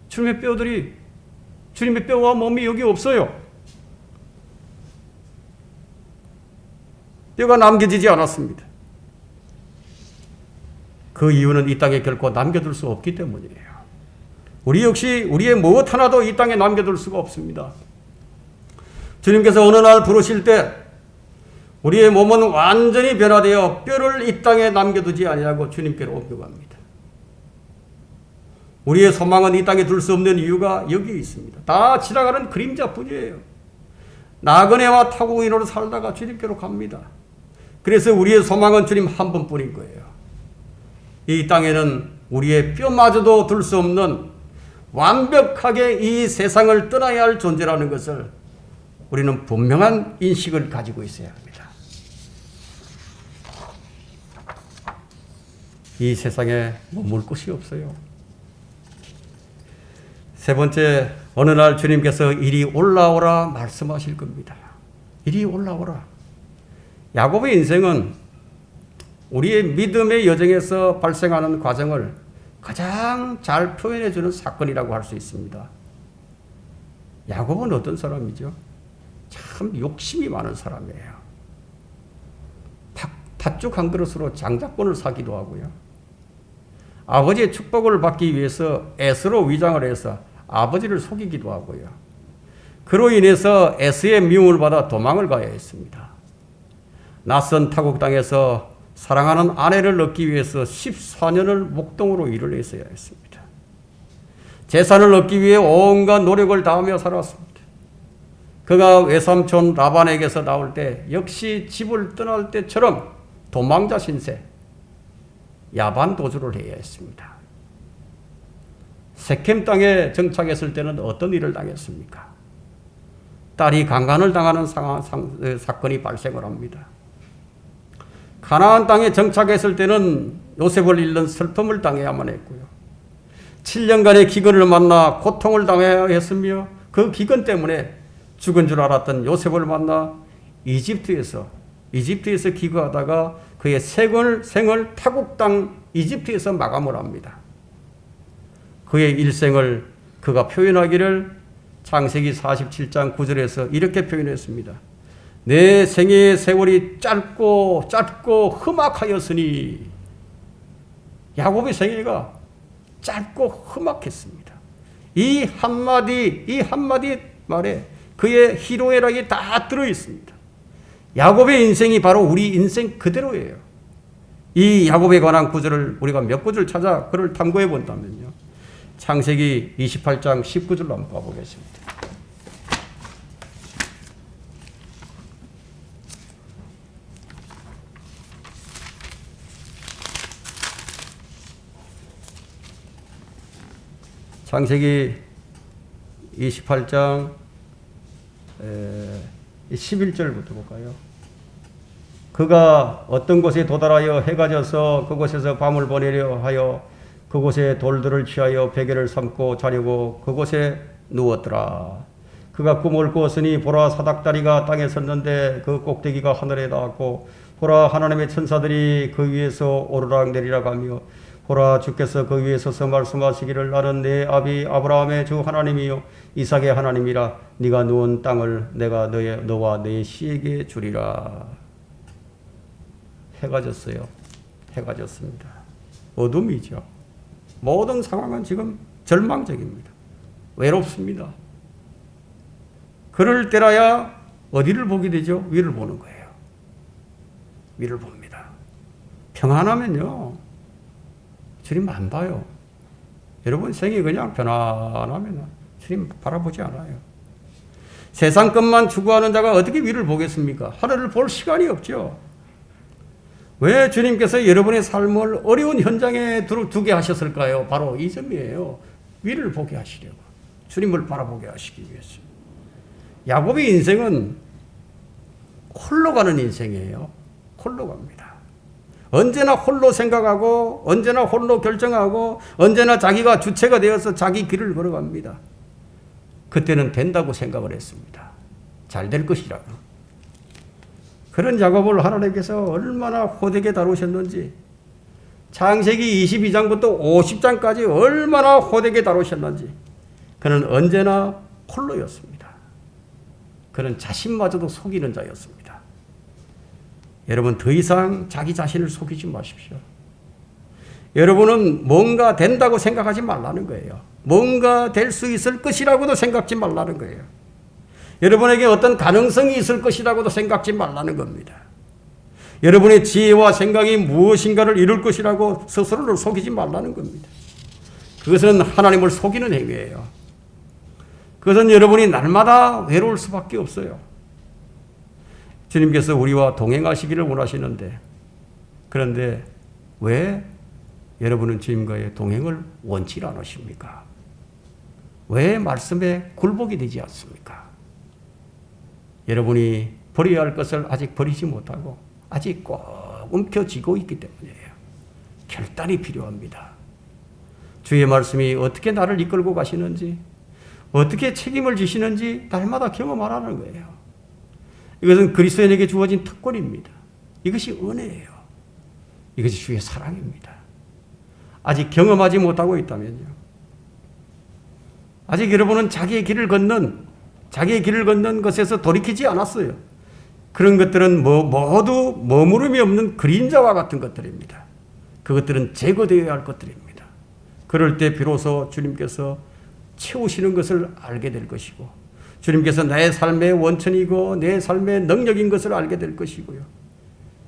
[SPEAKER 1] 주님의 뼈와 몸이 여기 없어요. 뼈가 남겨지지 않았습니다. 그 이유는 이 땅에 결코 남겨둘 수 없기 때문이에요. 우리 역시 우리의 무엇 하나도 이 땅에 남겨둘 수가 없습니다. 주님께서 어느 날 부르실 때 우리의 몸은 완전히 변화되어 뼈를 이 땅에 남겨두지 아니하고 주님께로 옮겨갑니다. 우리의 소망은 이 땅에 둘 수 없는 이유가 여기에 있습니다. 다 지나가는 그림자뿐이에요. 나그네와 타국인으로 살다가 주님께로 갑니다. 그래서 우리의 소망은 주님 한 분뿐인 거예요. 이 땅에는 우리의 뼈마저도 둘 수 없는 완벽하게 이 세상을 떠나야 할 존재라는 것을 우리는 분명한 인식을 가지고 있어야 합니다. 이 세상에 머물 곳이 없어요. 세 번째, 어느 날 주님께서 이리 올라오라 말씀하실 겁니다. 이리 올라오라. 야곱의 인생은 우리의 믿음의 여정에서 발생하는 과정을 가장 잘 표현해 주는 사건이라고 할 수 있습니다. 야곱은 어떤 사람이죠? 참 욕심이 많은 사람이에요. 팥죽 한 그릇으로 장자권을 사기도 하고요. 아버지의 축복을 받기 위해서 에스로 위장을 해서 아버지를 속이기도 하고요. 그로 인해서 에스의 미움을 받아 도망을 가야 했습니다. 낯선 타국 땅에서 사랑하는 아내를 얻기 위해서 14년을 목동으로 일을 했어야 했습니다. 재산을 얻기 위해 온갖 노력을 다하며 살았습니다. 그가 외삼촌 라반에게서 나올 때 역시 집을 떠날 때처럼 도망자 신세, 야반 도주를 해야 했습니다. 세켐 땅에 정착했을 때는 어떤 일을 당했습니까? 딸이 강간을 당하는 사건이 발생을 합니다. 가나안 땅에 정착했을 때는 요셉을 잃는 슬픔을 당해야만 했고요. 7년간의 기근을 만나 고통을 당해야 했으며 그 기근 때문에 죽은 줄 알았던 요셉을 만나 이집트에서 기거하다가 그의 생을 타국 땅 이집트에서 마감을 합니다. 그의 일생을 그가 표현하기를 창세기 47장 9절에서 이렇게 표현했습니다. 내 생애의 세월이 짧고 험악하였으니, 야곱의 생애가 짧고 험악했습니다. 이 한마디 말에 그의 희로애락이 다 들어있습니다. 야곱의 인생이 바로 우리 인생 그대로예요. 이 야곱에 관한 구절을 우리가 몇 구절 찾아 그를 탐구해 본다면요. 창세기 28장 19절로 한번 봐보겠습니다. 창세기 28장 11절부터 볼까요? 그가 어떤 곳에 도달하여 해가 져서 그곳에서 밤을 보내려 하여 그곳에 돌들을 취하여 베개를 삼고 자려고 그곳에 누웠더라. 그가 꿈을 꾸었으니 보라, 사닥다리가 땅에 섰는데 그 꼭대기가 하늘에 닿았고 보라, 하나님의 천사들이 그 위에서 오르락내리락 하며 보라, 주께서 그 위에 서서 말씀하시기를 나는 내 아비 아브라함의 주 하나님이요 이삭의 하나님이라. 네가 누운 땅을 내가 너와 내 씨에게 주리라. 해가 졌어요. 해가 졌습니다. 어둠이죠. 모든 상황은 지금 절망적입니다. 외롭습니다. 그럴 때라야 어디를 보게 되죠? 위를 보는 거예요. 위를 봅니다. 평안하면요, 주님 안 봐요. 여러분 생이 그냥 편안하면 주님 바라보지 않아요. 세상 것만 추구하는 자가 어떻게 위를 보겠습니까? 하늘을 볼 시간이 없죠. 왜 주님께서 여러분의 삶을 어려운 현장에 두게 하셨을까요? 바로 이 점이에요. 위를 보게 하시려고. 주님을 바라보게 하시기 위해서. 야곱의 인생은 홀로 가는 인생이에요. 홀로 갑니다. 언제나 홀로 생각하고 언제나 홀로 결정하고 언제나 자기가 주체가 되어서 자기 길을 걸어갑니다. 그때는 된다고 생각을 했습니다. 잘 될 것이라고. 그런 야곱을 하나님께서 얼마나 호되게 다루셨는지, 창세기 22장부터 50장까지 얼마나 호되게 다루셨는지. 그는 언제나 홀로였습니다. 그는 자신마저도 속이는 자였습니다. 여러분 더 이상 자기 자신을 속이지 마십시오. 여러분은 뭔가 된다고 생각하지 말라는 거예요. 뭔가 될 수 있을 것이라고도 생각지 말라는 거예요. 여러분에게 어떤 가능성이 있을 것이라고도 생각지 말라는 겁니다. 여러분의 지혜와 생각이 무엇인가를 이룰 것이라고 스스로를 속이지 말라는 겁니다. 그것은 하나님을 속이는 행위예요. 그것은 여러분이 날마다 외로울 수밖에 없어요. 주님께서 우리와 동행하시기를 원하시는데, 그런데 왜 여러분은 주님과의 동행을 원치 않으십니까? 왜 말씀에 굴복이 되지 않습니까? 여러분이 버려야 할 것을 아직 버리지 못하고 아직 꼭 움켜쥐고 있기 때문이에요. 결단이 필요합니다. 주의 말씀이 어떻게 나를 이끌고 가시는지, 어떻게 책임을 지시는지 날마다 경험하라는 거예요. 이것은 그리스도인에게 주어진 특권입니다. 이것이 은혜예요. 이것이 주의 사랑입니다. 아직 경험하지 못하고 있다면요. 아직 여러분은 자기의 길을 걷는 것에서 돌이키지 않았어요. 그런 것들은 모두 머무름이 없는 그림자와 같은 것들입니다. 그것들은 제거되어야 할 것들입니다. 그럴 때 비로소 주님께서 채우시는 것을 알게 될 것이고, 주님께서 내 삶의 원천이고 내 삶의 능력인 것을 알게 될 것이고요.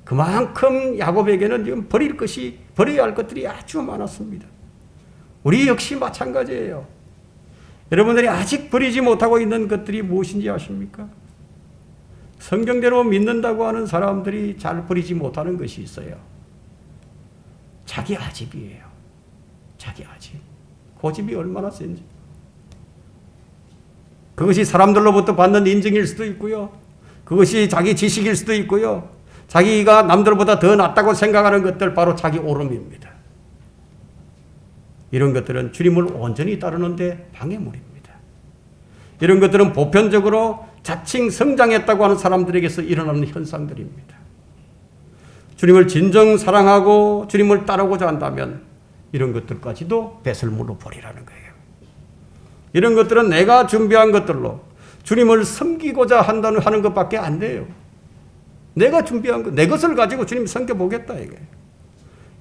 [SPEAKER 1] 그만큼 야곱에게는 지금 버려야 할 것들이 아주 많았습니다. 우리 역시 마찬가지예요. 여러분들이 아직 버리지 못하고 있는 것들이 무엇인지 아십니까? 성경대로 믿는다고 하는 사람들이 잘 버리지 못하는 것이 있어요. 자기 아집이에요. 자기 아집. 고집이 얼마나 센지. 그것이 사람들로부터 받는 인정일 수도 있고요. 그것이 자기 지식일 수도 있고요. 자기가 남들보다 더 낫다고 생각하는 것들, 바로 자기 오름입니다. 이런 것들은 주님을 온전히 따르는데 방해물입니다. 이런 것들은 보편적으로 자칭 성장했다고 하는 사람들에게서 일어나는 현상들입니다. 주님을 진정 사랑하고 주님을 따르고자 한다면 이런 것들까지도 배설물로 버리라는 거예요. 이런 것들은 내가 준비한 것들로 주님을 섬기고자 하는 것밖에 안 돼요. 내가 준비한 것, 내 것을 가지고 주님 섬겨보겠다, 이게.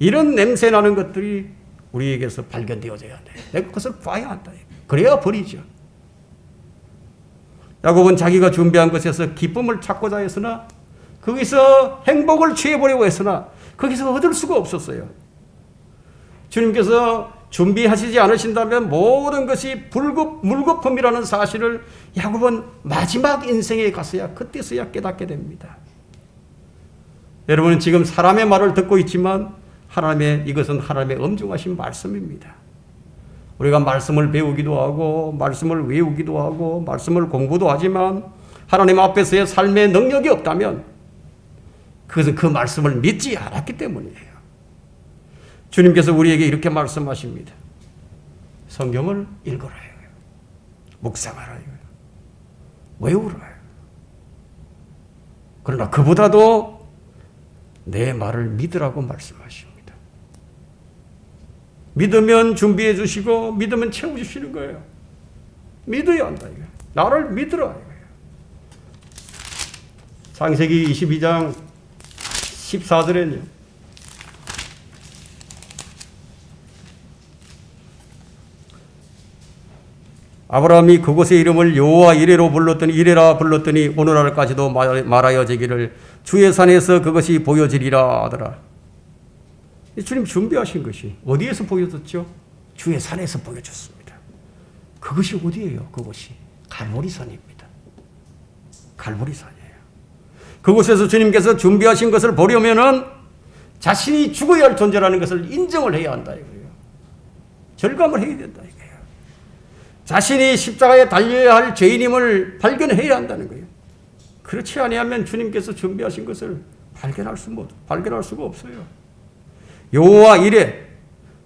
[SPEAKER 1] 이런 냄새 나는 것들이 우리에게서 발견되어져야 돼. 내 것을 봐야 한다. 그래야 버리죠. 야곱은 자기가 준비한 것에서 기쁨을 찾고자 했으나, 거기서 행복을 취해보려고 했으나 거기서 얻을 수가 없었어요. 주님께서 준비하시지 않으신다면 모든 것이 물거품이라는 사실을 야곱은 마지막 인생에 가서야, 그때서야 깨닫게 됩니다. 여러분은 지금 사람의 말을 듣고 있지만 이것은 하나님의 엄중하신 말씀입니다. 우리가 말씀을 배우기도 하고 말씀을 외우기도 하고 말씀을 공부도 하지만 하나님 앞에서의 삶의 능력이 없다면 그것은 그 말씀을 믿지 않았기 때문이에요. 주님께서 우리에게 이렇게 말씀하십니다. 성경을 읽어라 해요. 묵상하라 해요. 외우라 해요. 그러나 그보다도 내 말을 믿으라고 말씀하십니다. 믿으면 준비해 주시고 믿으면 채워주시는 거예요. 믿어야 한다 이거예요. 나를 믿으라 이거예요. 창세기 22장 14절에는요. 아브라함이 그곳의 이름을 여호와 이레라 불렀더니 오늘날까지도 말하여지기를 주의 산에서 그것이 보여지리라 하더라. 주님 준비하신 것이 어디에서 보여졌죠? 주의 산에서 보여졌습니다. 그것이 어디예요? 그것이 갈보리산입니다. 갈보리산이에요. 그곳에서 주님께서 준비하신 것을 보려면은 자신이 죽어야 할 존재라는 것을 인정을 해야 한다 이거예요. 절감을 해야 된다 이거예요. 자신이 십자가에 달려야 할 죄인임을 발견해야 한다는 거예요. 그렇지 아니하면 주님께서 준비하신 것을 발견할 수가 없어요. 여호와 이레,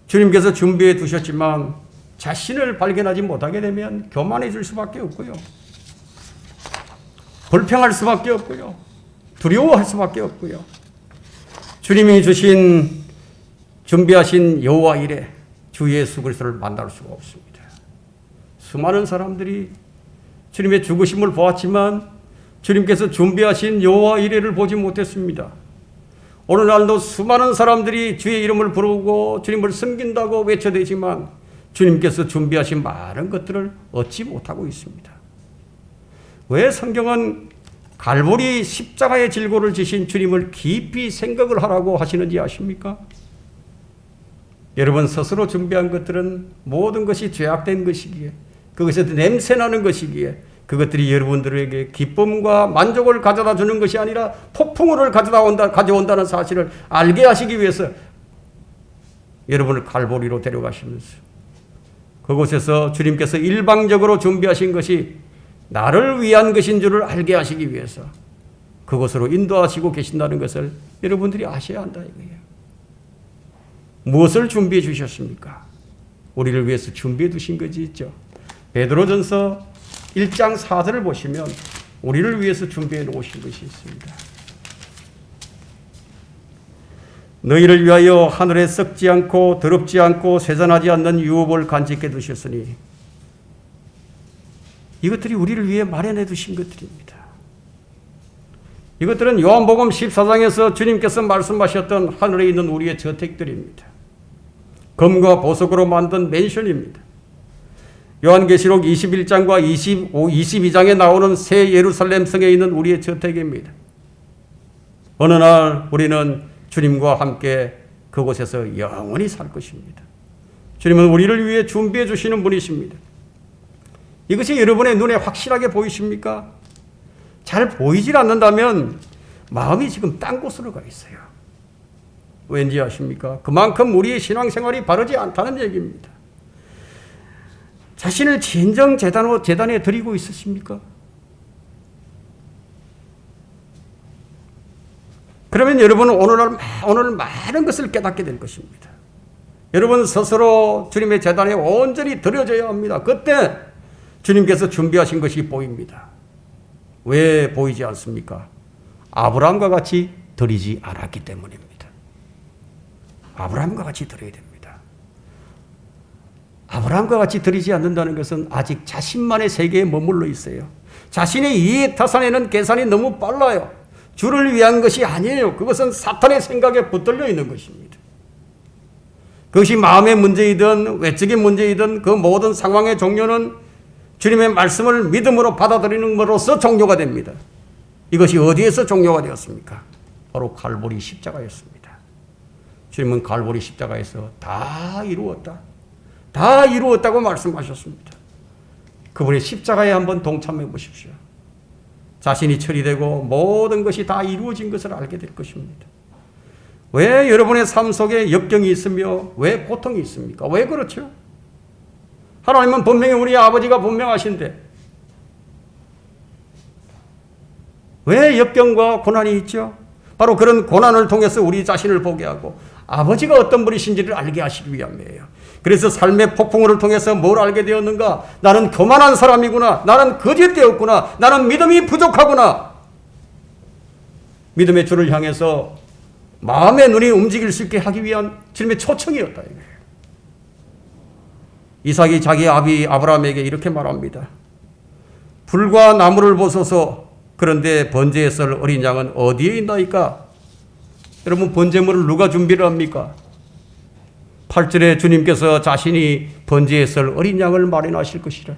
[SPEAKER 1] 주님께서 준비해 두셨지만 자신을 발견하지 못하게 되면 교만해질 수밖에 없고요. 불평할 수밖에 없고요. 두려워할 수밖에 없고요. 주님이 준비하신 여호와 이레, 주 예수 그리스도를 만날 수가 없습니다. 수많은 사람들이 주님의 죽으심을 보았지만 주님께서 준비하신 여호와 이레를 보지 못했습니다. 오늘날도 수많은 사람들이 주의 이름을 부르고 주님을 섬긴다고 외쳐대지만 주님께서 준비하신 많은 것들을 얻지 못하고 있습니다. 왜 성경은 갈보리 십자가의 질고를 지신 주님을 깊이 생각을 하라고 하시는지 아십니까? 여러분 스스로 준비한 것들은 모든 것이 죄악된 것이기에, 그것에서 냄새나는 것이기에 그것들이 여러분들에게 기쁨과 만족을 가져다 주는 것이 아니라 폭풍우를 가져온다는 사실을 알게 하시기 위해서 여러분을 갈보리로 데려가시면서 그곳에서 주님께서 일방적으로 준비하신 것이 나를 위한 것인 줄을 알게 하시기 위해서 그곳으로 인도하시고 계신다는 것을 여러분들이 아셔야 한다 이거예요. 무엇을 준비해 주셨습니까? 우리를 위해서 준비해 두신 것이 있죠. 베드로전서 1장 4절을 보시면 우리를 위해서 준비해 놓으신 것이 있습니다. 너희를 위하여 하늘에 썩지 않고 더럽지 않고 쇠잔하지 않는 유업을 간직해 두셨으니 이것들이 우리를 위해 마련해 두신 것들입니다. 이것들은 요한복음 14장에서 주님께서 말씀하셨던 하늘에 있는 우리의 저택들입니다. 금과 보석으로 만든 맨션입니다. 요한계시록 21장과 22장에 나오는 새 예루살렘 성에 있는 우리의 저택입니다. 어느 날 우리는 주님과 함께 그곳에서 영원히 살 것입니다. 주님은 우리를 위해 준비해 주시는 분이십니다. 이것이 여러분의 눈에 확실하게 보이십니까? 잘 보이질 않는다면 마음이 지금 딴 곳으로 가 있어요. 왠지 아십니까? 그만큼 우리의 신앙생활이 바르지 않다는 얘기입니다. 자신을 진정 재단에 드리고 있으십니까? 그러면 여러분은 오늘 많은 것을 깨닫게 될 것입니다. 여러분 스스로 주님의 재단에 온전히 드려져야 합니다. 그때 주님께서 준비하신 것이 보입니다. 왜 보이지 않습니까? 아브라함과 같이 드리지 않았기 때문입니다. 아브라함과 같이 드려야 됩니다. 아브라함과 같이 드리지 않는다는 것은 아직 자신만의 세계에 머물러 있어요. 자신의 이해 타산에는 계산이 너무 빨라요. 주를 위한 것이 아니에요. 그것은 사탄의 생각에 붙들려 있는 것입니다. 그것이 마음의 문제이든 외적인 문제이든 그 모든 상황의 종료는 주님의 말씀을 믿음으로 받아들이는 것으로서 종료가 됩니다. 이것이 어디에서 종료가 되었습니까? 바로 갈보리 십자가였습니다. 주님은 갈보리 십자가에서 다 이루었다. 다 이루었다고 말씀하셨습니다. 그분의 십자가에 한번 동참해 보십시오. 자신이 처리되고 모든 것이 다 이루어진 것을 알게 될 것입니다. 왜 여러분의 삶 속에 역경이 있으며 왜 고통이 있습니까? 왜 그렇죠? 하나님은 분명히 우리 아버지가 분명하신데 왜 역경과 고난이 있죠? 바로 그런 고난을 통해서 우리 자신을 보게 하고 아버지가 어떤 분이신지를 알게 하시기 위함이에요. 그래서 삶의 폭풍을 통해서 뭘 알게 되었는가? 나는 교만한 사람이구나. 나는 거짓되었구나. 나는 믿음이 부족하구나. 믿음의 주를 향해서 마음의 눈이 움직일 수 있게 하기 위한 주님의 초청이었다. 이삭이 자기 아비 아브라함에게 이렇게 말합니다. 불과 나무를 보소서. 그런데 번제에 썰 어린 양은 어디에 있나이까? 여러분, 번제물을 누가 준비를 합니까? 8절에 주님께서 자신이 번제에 썰 어린 양을 마련하실 것이라.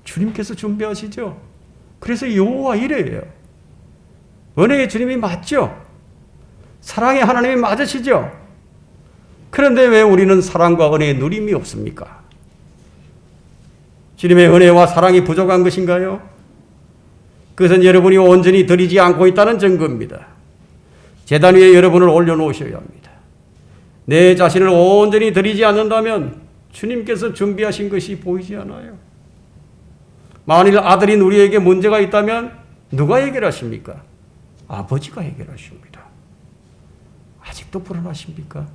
[SPEAKER 1] 주님께서 준비하시죠. 그래서 여호와 이레예요. 은혜의 주님이 맞죠? 사랑의 하나님이 맞으시죠? 그런데 왜 우리는 사랑과 은혜의 누림이 없습니까? 주님의 은혜와 사랑이 부족한 것인가요? 그것은 여러분이 온전히 드리지 않고 있다는 증거입니다. 제단 위에 여러분을 올려놓으셔야 합니다. 내 자신을 온전히 드리지 않는다면 주님께서 준비하신 것이 보이지 않아요. 만일 아들인 우리에게 문제가 있다면 누가 해결하십니까? 아버지가 해결하십니다. 아직도 불안하십니까?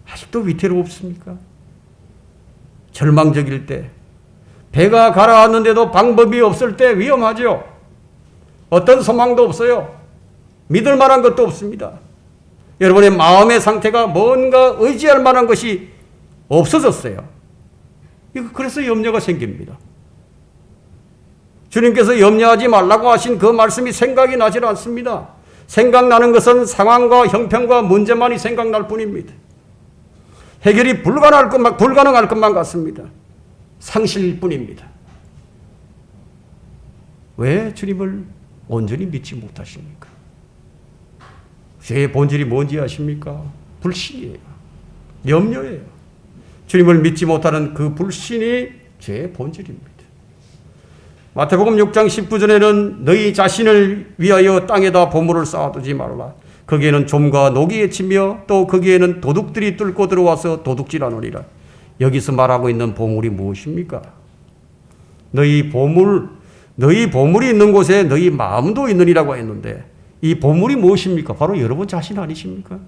[SPEAKER 1] 아직도 위태롭습니까? 절망적일 때, 배가 가라앉는데도 방법이 없을 때 위험하죠. 어떤 소망도 없어요. 믿을 만한 것도 없습니다. 여러분의 마음의 상태가 뭔가 의지할 만한 것이 없어졌어요. 그래서 염려가 생깁니다. 주님께서 염려하지 말라고 하신 그 말씀이 생각이 나질 않습니다. 생각나는 것은 상황과 형편과 문제만이 생각날 뿐입니다. 해결이 불가능할 것만 같습니다. 상실일 뿐입니다. 왜 주님을 온전히 믿지 못하십니까? 죄의 본질이 뭔지 아십니까? 불신이에요. 염려예요. 주님을 믿지 못하는 그 불신이 죄의 본질입니다. 마태복음 6장 19절에는 너희 자신을 위하여 땅에다 보물을 쌓아두지 말라. 거기에는 좀과 녹이 해치며 또 거기에는 도둑들이 뚫고 들어와서 도둑질하느니라. 여기서 말하고 있는 보물이 무엇입니까? 너희 보물이 있는 곳에 너희 마음도 있느니라고 했는데 이 보물이 무엇입니까? 바로 여러분 자신 아니십니까?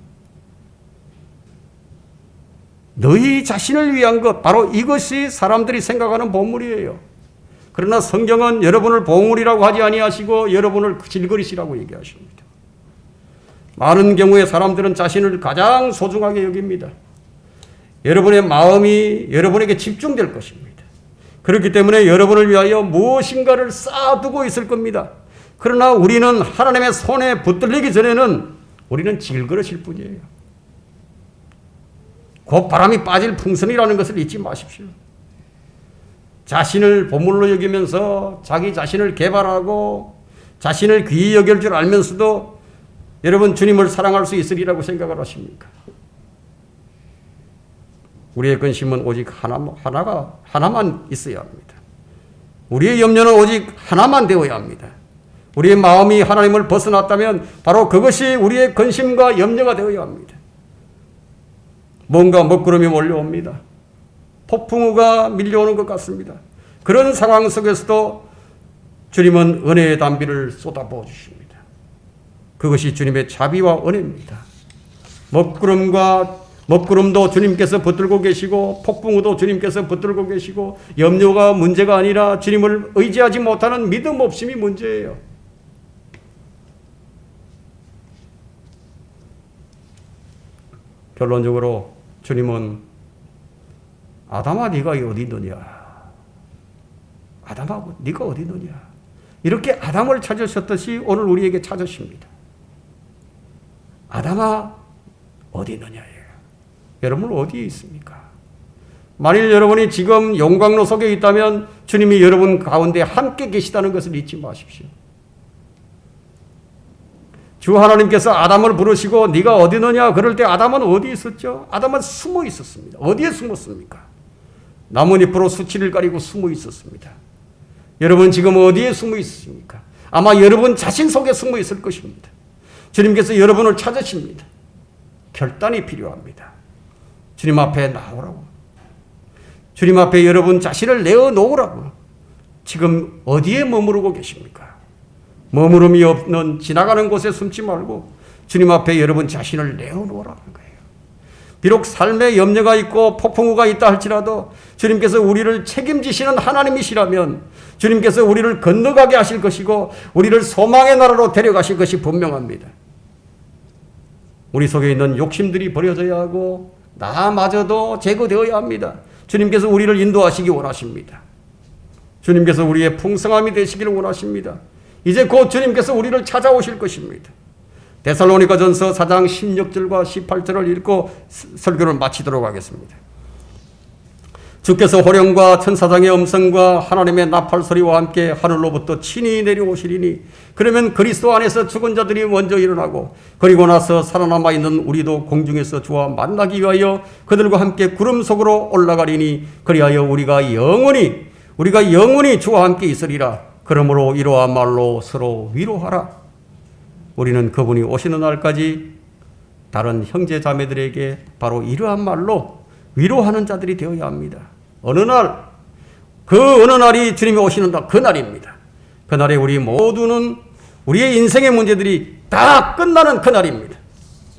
[SPEAKER 1] 너희 자신을 위한 것, 바로 이것이 사람들이 생각하는 보물이에요. 그러나 성경은 여러분을 보물이라고 하지 아니하시고 여러분을 질그릇이라고 얘기하십니다. 많은 경우에 사람들은 자신을 가장 소중하게 여깁니다. 여러분의 마음이 여러분에게 집중될 것입니다. 그렇기 때문에 여러분을 위하여 무엇인가를 쌓아두고 있을 겁니다. 그러나 우리는 하나님의 손에 붙들리기 전에는 우리는 질그릇일 뿐이에요. 곧 바람이 빠질 풍선이라는 것을 잊지 마십시오. 자신을 보물로 여기면서 자기 자신을 개발하고 자신을 귀히 여길 줄 알면서도 여러분 주님을 사랑할 수 있으리라고 생각을 하십니까? 우리의 근심은 오직 하나만 있어야 합니다. 우리의 염려는 오직 하나만 되어야 합니다. 우리의 마음이 하나님을 벗어났다면 바로 그것이 우리의 근심과 염려가 되어야 합니다. 뭔가 먹구름이 몰려옵니다. 폭풍우가 밀려오는 것 같습니다. 그런 상황 속에서도 주님은 은혜의 단비를 쏟아부어 주십니다. 그것이 주님의 자비와 은혜입니다. 먹구름도 주님께서 붙들고 계시고 폭풍우도 주님께서 붙들고 계시고 염려가 문제가 아니라 주님을 의지하지 못하는 믿음 없음이 문제예요. 결론적으로 주님은 아담아 네가 어디 있느냐, 아담아 네가 어디 있느냐, 이렇게 아담을 찾으셨듯이 오늘 우리에게 찾으십니다. 아담아 어디 있느냐예요. 여러분 어디에 있습니까? 만일 여러분이 지금 용광로 속에 있다면 주님이 여러분 가운데 함께 계시다는 것을 잊지 마십시오. 주 하나님께서 아담을 부르시고 네가 어디 있느냐 그럴 때 아담은 어디 있었죠? 아담은 숨어 있었습니다. 어디에 숨었습니까? 나뭇잎으로 수치를 가리고 숨어 있었습니다. 여러분 지금 어디에 숨어 있습니까? 아마 여러분 자신 속에 숨어 있을 것입니다. 주님께서 여러분을 찾으십니다. 결단이 필요합니다. 주님 앞에 나오라고. 주님 앞에 여러분 자신을 내어놓으라고. 지금 어디에 머무르고 계십니까? 머무름이 없는 지나가는 곳에 숨지 말고 주님 앞에 여러분 자신을 내어놓으라는 거예요. 비록 삶에 염려가 있고 폭풍우가 있다 할지라도 주님께서 우리를 책임지시는 하나님이시라면 주님께서 우리를 건너가게 하실 것이고 우리를 소망의 나라로 데려가실 것이 분명합니다. 우리 속에 있는 욕심들이 버려져야 하고 나마저도 제거되어야 합니다. 주님께서 우리를 인도하시기 원하십니다. 주님께서 우리의 풍성함이 되시기를 원하십니다. 이제 곧 주님께서 우리를 찾아오실 것입니다. 데살로니가전서 4장 16절과 18절을 읽고 설교를 마치도록 하겠습니다. 주께서 호령과 천사장의 음성과 하나님의 나팔 소리와 함께 하늘로부터 친히 내려오시리니 그러면 그리스도 안에서 죽은 자들이 먼저 일어나고 그리고 나서 살아남아 있는 우리도 공중에서 주와 만나기 위하여 그들과 함께 구름 속으로 올라가리니 그리하여 우리가 영원히 주와 함께 있으리라. 그러므로 이러한 말로 서로 위로하라. 우리는 그분이 오시는 날까지 다른 형제 자매들에게 바로 이러한 말로 위로하는 자들이 되어야 합니다. 어느 날이 주님이 오시는 날, 그 날입니다. 그날에 우리 모두는 우리의 인생의 문제들이 다 끝나는 그날입니다.